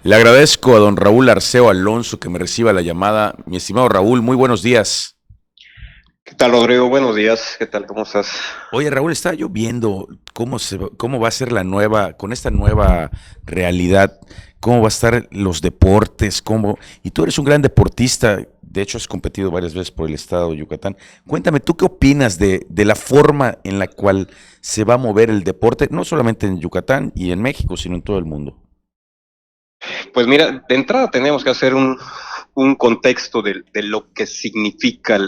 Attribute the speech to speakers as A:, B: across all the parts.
A: Le agradezco a don Raúl Arceo Alonso que me reciba la llamada. Mi estimado Raúl, muy buenos días.
B: ¿Qué tal, Rodrigo? Buenos días. ¿Qué tal? ¿Cómo estás?
A: Oye, Raúl, estaba yo viendo cómo va a ser con esta nueva realidad, cómo va a estar los deportes, y tú eres un gran deportista, de hecho has competido varias veces por el estado de Yucatán. Cuéntame, ¿tú qué opinas de la forma en la cual se va a mover el deporte, no solamente en Yucatán y en México, sino en todo el mundo?
B: Pues mira, de entrada tenemos que hacer un contexto de lo que significa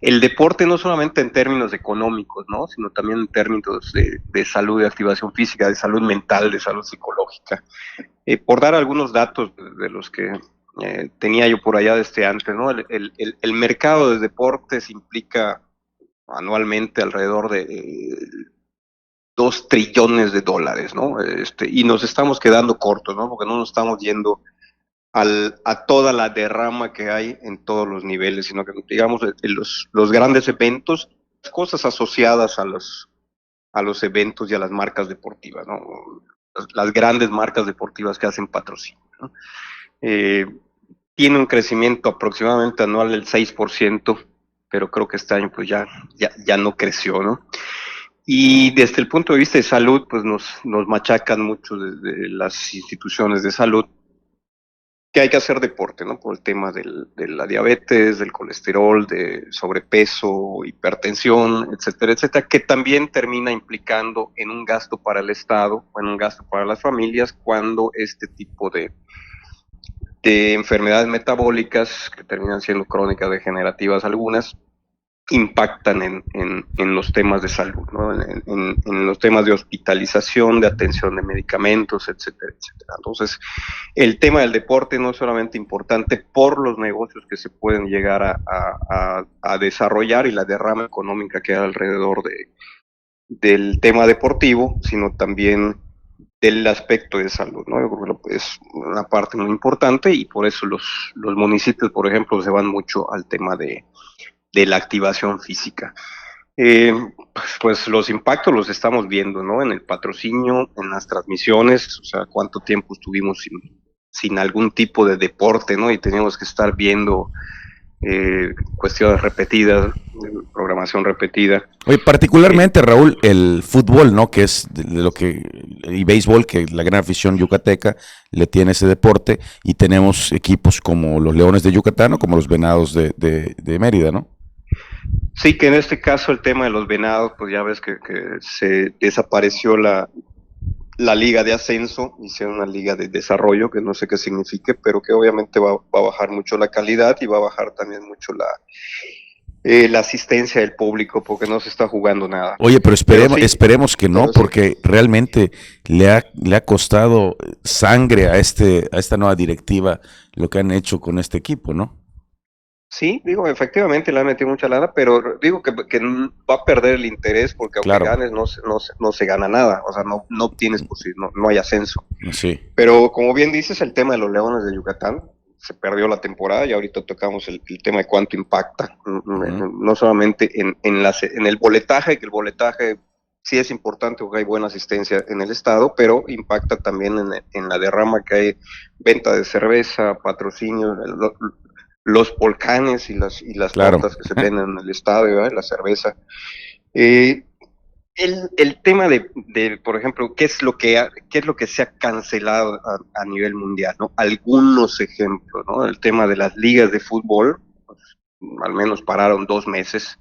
B: el deporte, no solamente en términos económicos, ¿no? Sino también en términos de salud, de activación física, de salud mental, de salud psicológica. Por dar algunos datos de los que tenía yo por allá desde antes, ¿no? El mercado de deportes implica anualmente alrededor de 2 trillones de dólares, ¿no? Y nos estamos quedando cortos, ¿no? Porque no nos estamos yendo a toda la derrama que hay en todos los niveles, sino que, digamos, los grandes eventos, cosas asociadas a los eventos y a las marcas deportivas, ¿no? Las grandes marcas deportivas que hacen patrocinio, ¿no? Eh, Tiene un crecimiento aproximadamente anual del 6%, pero creo que este año pues ya no creció, ¿no? Y desde el punto de vista de salud, pues nos machacan mucho desde las instituciones de salud que hay que hacer deporte, ¿no? Por el tema de la diabetes, del colesterol, de sobrepeso, hipertensión, etcétera, etcétera, que también termina implicando en un gasto para el Estado o en un gasto para las familias cuando este tipo de enfermedades metabólicas, que terminan siendo crónicas degenerativas algunas, impactan en los temas de salud, ¿no? En los temas de hospitalización, de atención de medicamentos, etcétera, etcétera. Entonces, el tema del deporte no es solamente importante por los negocios que se pueden llegar a desarrollar y la derrama económica que hay alrededor del tema deportivo, sino también del aspecto de salud, ¿no? Yo creo que es una parte muy importante y por eso los municipios, por ejemplo, se van mucho al tema de la activación física. Eh, pues los impactos los estamos viendo, ¿no? En el patrocinio, en las transmisiones, o sea, cuánto tiempo estuvimos sin algún tipo de deporte, ¿no? Y teníamos que estar viendo cuestiones repetidas, programación repetida.
A: Oye,
B: Eh,
A: particularmente, Raúl, el fútbol, ¿no? Que es de lo que, y béisbol, que la gran afición yucateca le tiene ese deporte, y tenemos equipos como los Leones de Yucatán o como los Venados de Mérida, ¿no?
B: sí, que en este caso el tema de los venados, pues ya ves que se desapareció la liga de ascenso, hicieron una liga de desarrollo, que no sé qué signifique, pero que obviamente va a bajar mucho la calidad y va a bajar también mucho la asistencia del público, porque no se está jugando nada.
A: Oye, pero
B: Pero sí,
A: esperemos que no,
B: pero sí,
A: porque realmente le ha costado sangre a esta nueva directiva lo que han hecho con este equipo, ¿no?
B: sí, digo, efectivamente le han metido mucha lana, pero digo que va a perder el interés porque aunque
A: Claro,
B: ganes no se gana nada, o sea, no obtienes, no hay ascenso.
A: sí,
B: Pero como bien dices, el tema de los Leones de Yucatán se perdió la temporada y ahorita tocamos el tema de cuánto impacta,
A: ujú,
B: no solamente en el boletaje, que el boletaje sí es importante porque hay buena asistencia en el estado, pero impacta también en la derrama que hay, venta de cerveza, patrocinio, los volcanes y las
A: claro.
B: tortas que se venden en el estadio, ¿verdad? La cerveza. Eh, el tema por ejemplo, qué es lo que se ha cancelado a nivel mundial, ¿no? Algunos ejemplos, ¿no? El tema de las ligas de fútbol, pues, al menos pararon 2 meses,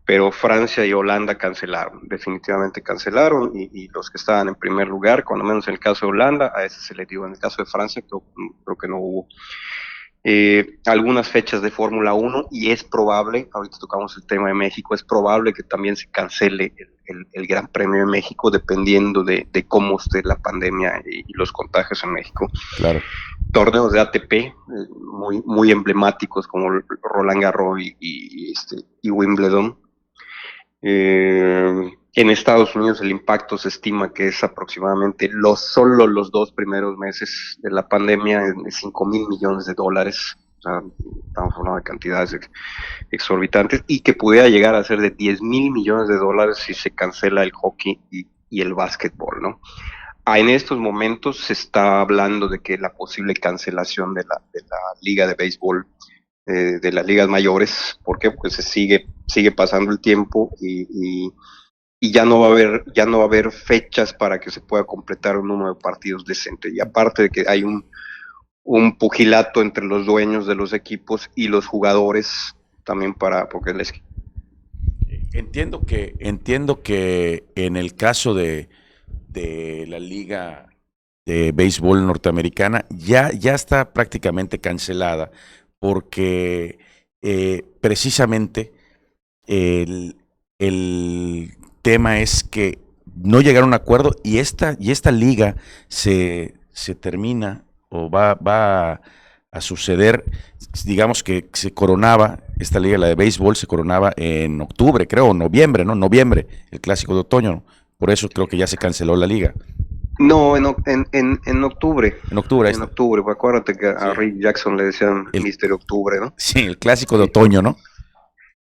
B: pero Francia y Holanda cancelaron, definitivamente cancelaron, y los que estaban en primer lugar, cuando menos en el caso de Holanda, a ese se le dio. En el caso de Francia, creo que no hubo algunas fechas de Fórmula 1 y es probable, ahorita tocamos el tema de México, es probable que también se cancele el Gran Premio de México dependiendo de cómo esté la pandemia y los contagios en México.
A: Claro.
B: Torneos de ATP muy, muy emblemáticos como Roland Garros y Wimbledon. En Estados Unidos el impacto se estima que es aproximadamente solo los 2 primeros meses de la pandemia de 5.000 millones de dólares. O sea, estamos hablando de cantidades exorbitantes y que pudiera llegar a ser de 10.000 millones de dólares si se cancela el hockey y el básquetbol, ¿no? en estos momentos se está hablando de que la posible cancelación de la liga de béisbol, de las ligas mayores. ¿Por qué? Porque sigue pasando el tiempo y ya no va a haber fechas para que se pueda completar un número de partidos decente. Y aparte de que hay un pugilato entre los dueños de los equipos y los jugadores también porque les...
A: Entiendo que en el caso de la liga de béisbol norteamericana ya está prácticamente cancelada porque precisamente el, el tema es que no llegaron a un acuerdo y esta liga se termina o va a suceder, digamos que se coronaba, esta liga, la de béisbol, se coronaba en octubre, creo, noviembre, ¿no? Noviembre, el clásico de otoño, ¿no? Por eso creo que ya se canceló la liga.
B: No, en octubre.
A: En octubre, ahí
B: En
A: está.
B: octubre, pues acuérdate que a
A: Sí.
B: Rick Jackson le decían
A: El,
B: Mister Octubre, ¿no?
A: sí, el clásico de
B: Sí,
A: otoño, ¿no?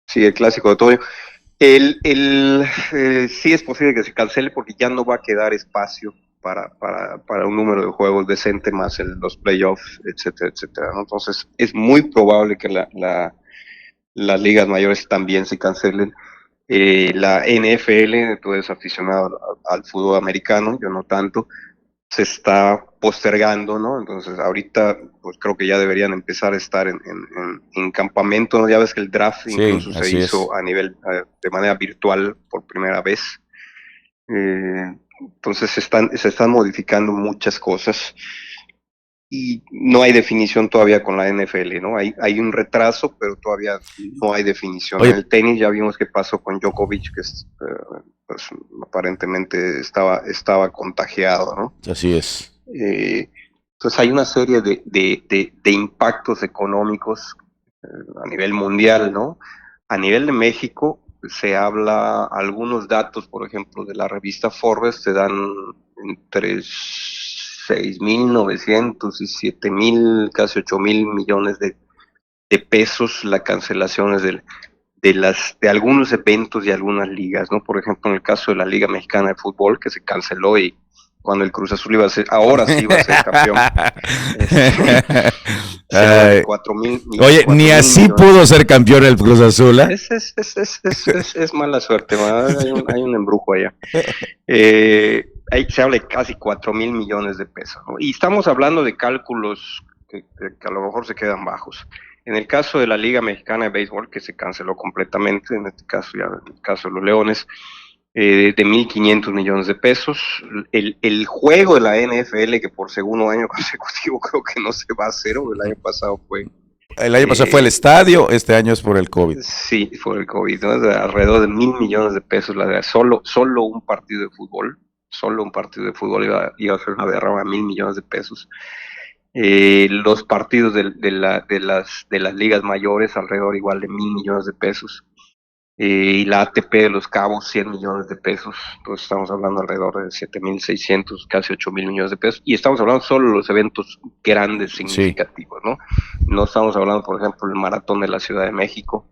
B: sí, el clásico de otoño. Sí es posible que se cancele porque ya no va a quedar espacio para un número de juegos decente más los playoffs, etcétera, etcétera, ¿no? Entonces es muy probable que las ligas mayores también se cancelen. La NFL, tú eres aficionado al fútbol americano, yo no tanto, se está postergando, ¿no? Entonces, ahorita, pues creo que ya deberían empezar a estar en campamento, ¿no? Ya ves que el draft
A: Sí,
B: incluso se
A: así es.
B: hizo de manera virtual por primera vez. Entonces, se están modificando muchas cosas y no hay definición todavía con la NFL, ¿no? Hay un retraso, pero todavía no hay definición. En
A: Oye,
B: el tenis ya vimos qué pasó con Djokovic, que pues, aparentemente estaba contagiado, ¿no?
A: así es.
B: Entonces hay una serie de impactos económicos a nivel mundial, ¿no? A nivel de México se habla, algunos datos, por ejemplo, de la revista Forbes, te dan entre 6.900 y 7.000, casi 8.000 millones de pesos las cancelaciones de algunos eventos y algunas ligas, ¿no? Por ejemplo, en el caso de la Liga Mexicana de Fútbol, que se canceló y cuando el Cruz Azul iba a ser, ahora sí iba a ser campeón, este, se habla de
A: Ay,
B: 4.000
A: oye, ni
B: 4.000
A: así
B: millones.
A: pudo ser campeón el Cruz Azul, ¿eh?
B: Es mala suerte, ¿verdad? Hay un embrujo allá. Se habla de casi 4.000 millones de pesos, ¿no? Y estamos hablando de cálculos que a lo mejor se quedan bajos. En el caso de la Liga Mexicana de Béisbol, que se canceló completamente, en este caso ya en el caso de los Leones, de 1.500 millones de pesos. El juego de la NFL, que por segundo año consecutivo creo que no se va a hacer, o el año pasado fue,
A: El año pasado fue el
B: eh,
A: estadio, este año es por el COVID.
B: sí, fue el COVID, ¿no? De alrededor de 1.000 millones de pesos, solo un partido de fútbol, solo un partido de fútbol iba a ser una derrama de 1.000 millones de pesos. Los partidos de las ligas mayores, alrededor igual de 1.000 millones de pesos. Y la ATP de los Cabos, 100 millones de pesos. Entonces estamos hablando alrededor de 7.600, casi 8.000 millones de pesos. Y estamos hablando solo de los eventos grandes,
A: Sí.
B: significativos, ¿no? No estamos hablando, por ejemplo, del Maratón de la Ciudad de México,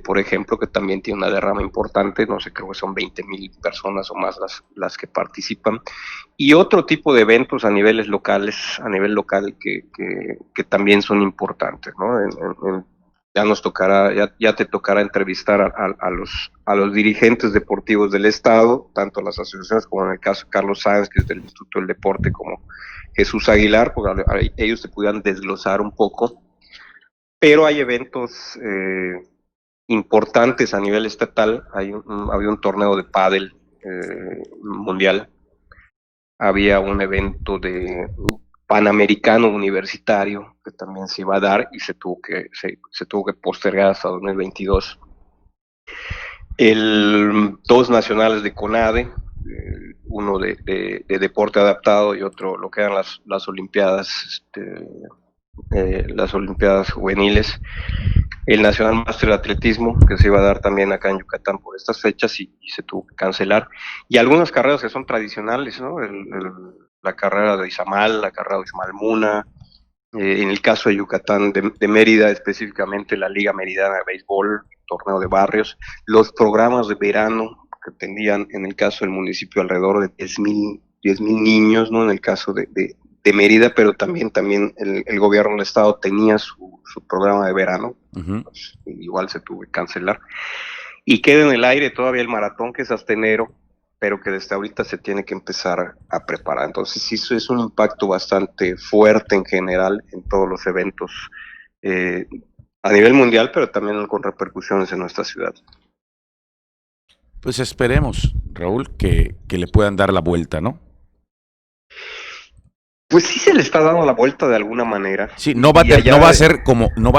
B: por ejemplo, que también tiene una derrama importante, no sé, creo que son 20.000 personas o más las que participan. Y otro tipo de eventos a nivel local que también son importantes, ¿no? Ya nos tocará, ya te tocará entrevistar a los dirigentes deportivos del Estado, tanto las asociaciones como en el caso de Carlos Sáenz, que es del Instituto del Deporte, como Jesús Aguilar, porque ellos te pudieran desglosar un poco, pero hay eventos importantes a nivel estatal. Había un torneo de pádel mundial, había un evento de panamericano universitario que también se iba a dar y se tuvo que postergar hasta 2022. Dos nacionales de CONADE, uno de deporte adaptado y otro lo que eran las Olimpiadas juveniles, el Nacional Máster de Atletismo, que se iba a dar también acá en Yucatán por estas fechas y se tuvo que cancelar. Y algunas carreras que son tradicionales, ¿no? La carrera de Izamal, la carrera de Izamal Muna, en el caso de Yucatán, de Mérida, específicamente la Liga Meridana de Béisbol, torneo de barrios, los programas de verano que tenían en el caso del municipio alrededor de 10,000 niños, ¿no? En el caso de Mérida, pero también el gobierno del estado tenía su programa de verano, pues, igual se tuvo que cancelar. Y queda en el aire todavía el maratón, que es hasta enero, pero que desde ahorita se tiene que empezar a preparar. Entonces, sí, eso es un impacto bastante fuerte en general en todos los eventos a nivel mundial, pero también con repercusiones en nuestra ciudad.
A: Pues esperemos, Raúl, que le puedan dar la vuelta, ¿no?
B: Pues sí se le está dando la vuelta de alguna manera.
A: Sí,
B: Y, y allá,
A: no va a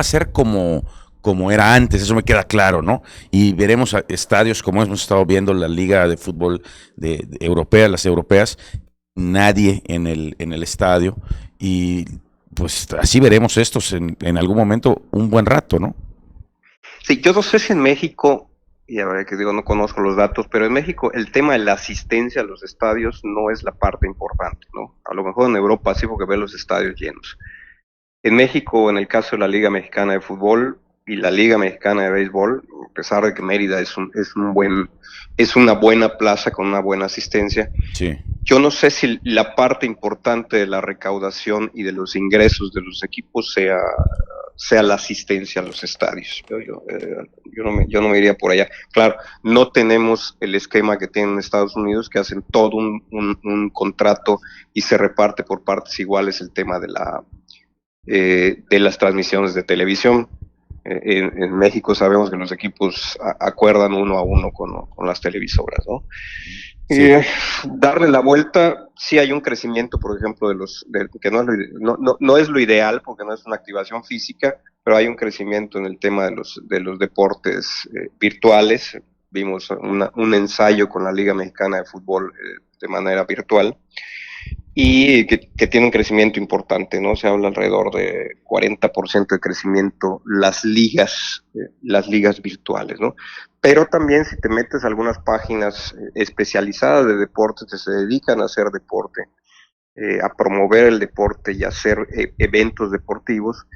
A: ser como era antes, eso me queda claro, ¿no? Y veremos estadios como hemos estado viendo la Liga de Fútbol europea, las europeas, nadie en el estadio, y pues así veremos estos en algún momento un buen rato, ¿no?
B: sí, yo no sé si en México, y a ver que digo, no conozco los datos, pero en México el tema de la asistencia a los estadios no es la parte importante, ¿no? A lo mejor en Europa sí, porque ve los estadios llenos. En México, en el caso de la Liga Mexicana de Fútbol y la Liga Mexicana de Béisbol, a pesar de que Mérida es una buena plaza con una buena asistencia,
A: Sí.
B: yo no sé si la parte importante de la recaudación y de los ingresos de los equipos sea la asistencia a los estadios. Yo no me iría por allá. Claro, no tenemos el esquema que tienen Estados Unidos, que hacen todo un contrato y se reparte por partes iguales el tema de las transmisiones de televisión. En México sabemos que los equipos acuerdan uno a uno con las televisoras, ¿no?
A: Sí.
B: Darle la vuelta, sí hay un crecimiento, por ejemplo, que no es lo ideal, porque no es una activación física, pero hay un crecimiento en el tema de los deportes virtuales. Vimos un ensayo con la Liga Mexicana de Fútbol de manera virtual, y que tiene un crecimiento importante, ¿no? Se habla alrededor de 40% de crecimiento las ligas virtuales, ¿no? Pero también si te metes a algunas páginas especializadas de deportes que se dedican a hacer deporte, a promover el deporte y a hacer eventos deportivos,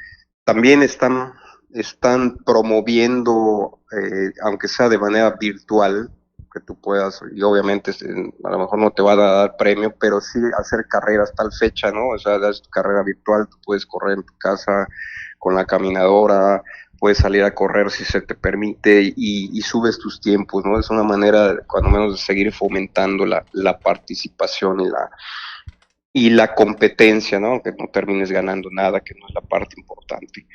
B: también están promoviendo, aunque sea de manera virtual, que tú puedas, y obviamente a lo mejor no te va a dar premio, pero sí hacer carreras tal fecha, ¿no? O sea, das tu carrera virtual, tú puedes correr en tu casa con la caminadora, puedes salir a correr si se te permite y subes tus tiempos, ¿no? Es una manera, cuando menos, de seguir fomentando la participación y la competencia, ¿no? Aunque no termines ganando nada, que no es la parte importante.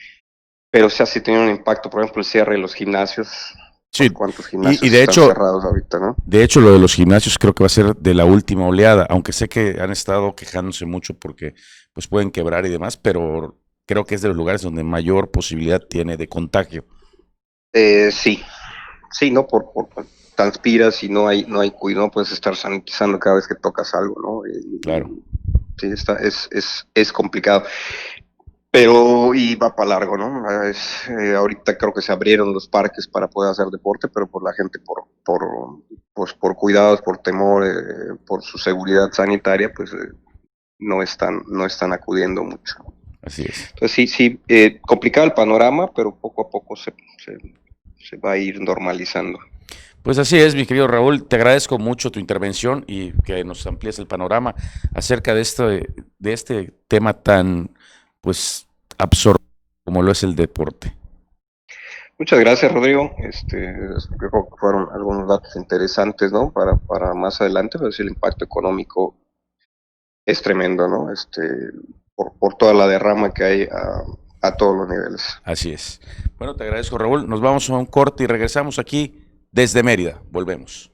B: Pero sí, sí tiene un impacto, por ejemplo, el cierre de los gimnasios.
A: Sí,
B: ¿Cuántos
A: y
B: gimnasios
A: de
B: están
A: hecho,
B: cerrados ahorita, no?
A: de hecho, lo de los gimnasios creo que va a ser de la última oleada, aunque sé que han estado quejándose mucho porque pues pueden quebrar y demás, pero creo que es de los lugares donde mayor posibilidad tiene de contagio.
B: Sí, sí, ¿no? Transpiras y no hay cuidado, no puedes estar sanitizando cada vez que tocas algo, ¿no?
A: Claro.
B: Sí, es complicado. Pero, y va para largo, ¿no? Ahorita creo que se abrieron los parques para poder hacer deporte, pero por la gente, pues, por cuidados, por temor, por su seguridad sanitaria, pues no están acudiendo mucho.
A: Así es.
B: Entonces sí, complicado el panorama, pero poco a poco se va a ir normalizando.
A: Pues así es, mi querido Raúl, te agradezco mucho tu intervención y que nos amplíes el panorama acerca de este tema tan, pues, absorbo como lo es el deporte.
B: Muchas gracias, Rodrigo. Creo que fueron algunos datos interesantes, ¿no? Para más adelante, pero sí, el impacto económico es tremendo, ¿no? Por toda la derrama que hay a todos los niveles.
A: Así es. Bueno, te agradezco, Raúl. Nos vamos a un corte y regresamos aquí desde Mérida. Volvemos.